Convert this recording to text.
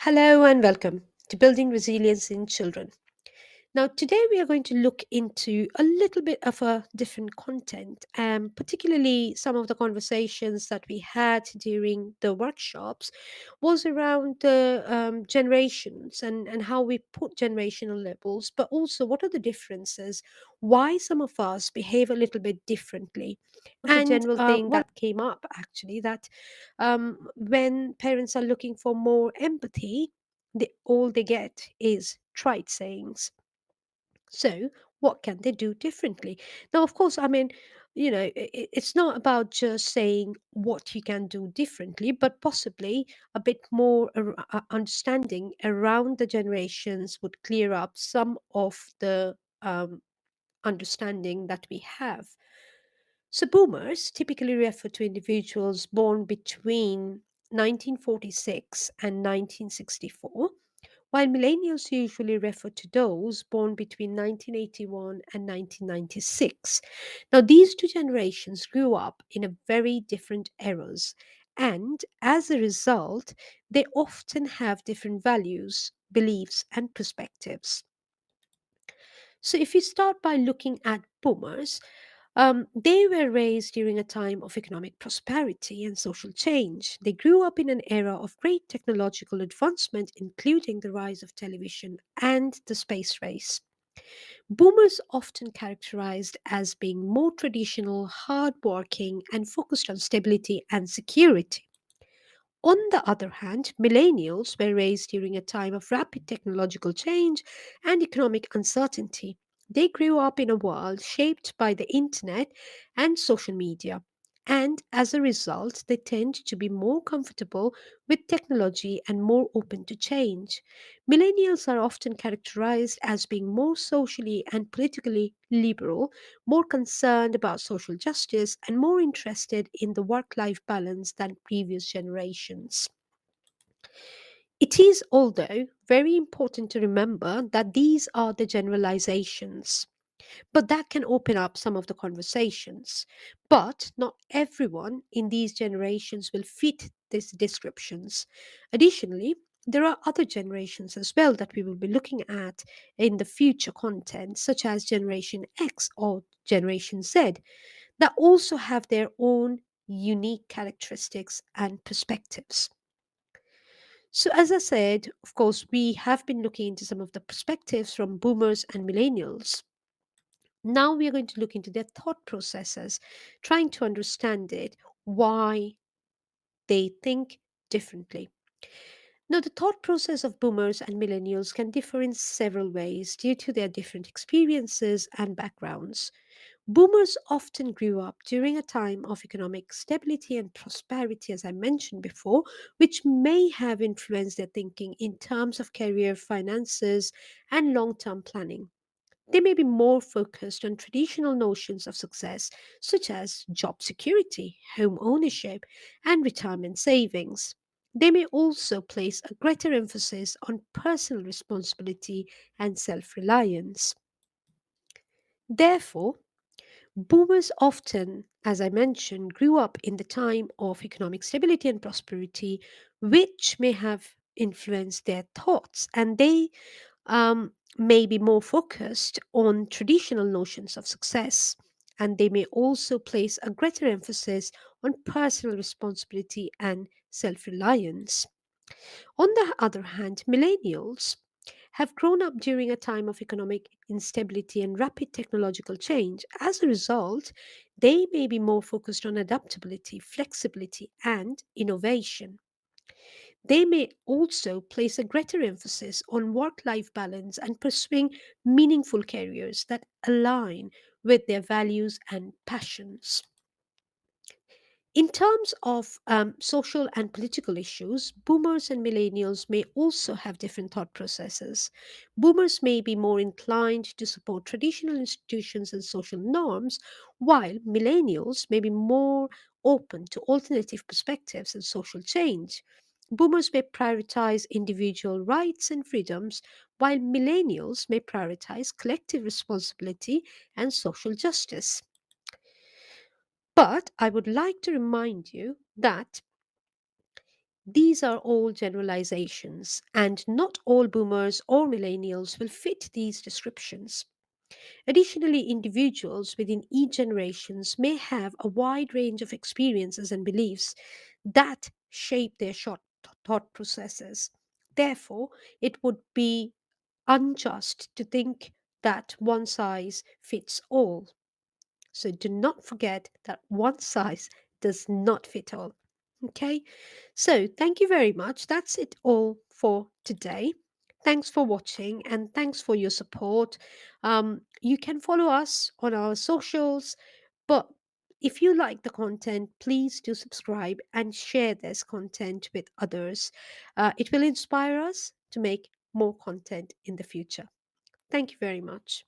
Hello and welcome to Building Resilience in Children. Now, today we are going to look into a little bit of a different content, particularly some of the conversations that we had during the workshops was around the generations and how we put generational labels, but also what are the differences, why some of us behave a little bit differently. Was a And general thing what that came up actually that when parents are looking for more empathy, all they get is trite sayings. So, what can they do differently? Now, of course, I mean, it's not about just saying what you can do differently, but possibly a bit more understanding around the generations would clear up some of the understanding that we have. So, boomers typically refer to individuals born between 1946 and 1964, while millennials usually refer to those born between 1981 and 1996. Now, these two generations grew up in a very different eras, and as a result, they often have different values, beliefs, and perspectives. So, if you start by looking at boomers, they were raised during a time of economic prosperity and social change. They grew up in an era of great technological advancement, including the rise of television and the space race. Boomers often characterized as being more traditional, hardworking, and focused on stability and security. On the other hand, millennials were raised during a time of rapid technological change and economic uncertainty. They grew up in a world shaped by the internet and social media, and as a result, they tend to be more comfortable with technology and more open to change. Millennials are often characterized as being more socially and politically liberal, more concerned about social justice, and more interested in the work life balance than previous generations. It is, although, very important to remember that these are the generalizations, but that can open up some of the conversations. But not everyone in these generations will fit these descriptions. Additionally, there are other generations as well that we will be looking at in the future content, such as Generation X or Generation Z, that also have their own unique characteristics and perspectives. So, as I said, of course, we have been looking into some of the perspectives from boomers and millennials. Now we are going to look into their thought processes, trying to understand it, why they think differently. Now, the thought process of boomers and millennials can differ in several ways due to their different experiences and backgrounds. Boomers often grew up during a time of economic stability and prosperity, as I mentioned before, which may have influenced their thinking in terms of career finances and long term planning. They may be more focused on traditional notions of success, such as job security, home ownership, and retirement savings. They may also place a greater emphasis on personal responsibility and self reliance. Therefore, boomers often, as I mentioned, grew up in the time of economic stability and prosperity, which may have influenced their thoughts, and they may be more focused on traditional notions of success. And they may also place a greater emphasis on personal responsibility and self reliance. On the other hand, millennials have grown up during a time of economic instability and rapid technological change. As a result, they may be more focused on adaptability, flexibility, and innovation. They may also place a greater emphasis on work life balance and pursuing meaningful careers that align with their values and passions. In terms of social and political issues, boomers and millennials may also have different thought processes. Boomers may be more inclined to support traditional institutions and social norms, while millennials may be more open to alternative perspectives and social change. Boomers may prioritize individual rights and freedoms, while millennials may prioritize collective responsibility and social justice. But I would like to remind you that These are all generalizations, and not all boomers or millennials will fit these descriptions. Additionally, individuals within each generations may have a wide range of experiences and beliefs that shape their short thought processes. Therefore, it would be unjust to think that one size fits all. So do not forget that one size does not fit all. Okay, so thank you very much. That's it all for today. Thanks for watching and thanks for your support. You can follow us on our socials, but if you like the content, please do subscribe and share this content with others. It will inspire us to make more content in the future. Thank you very much.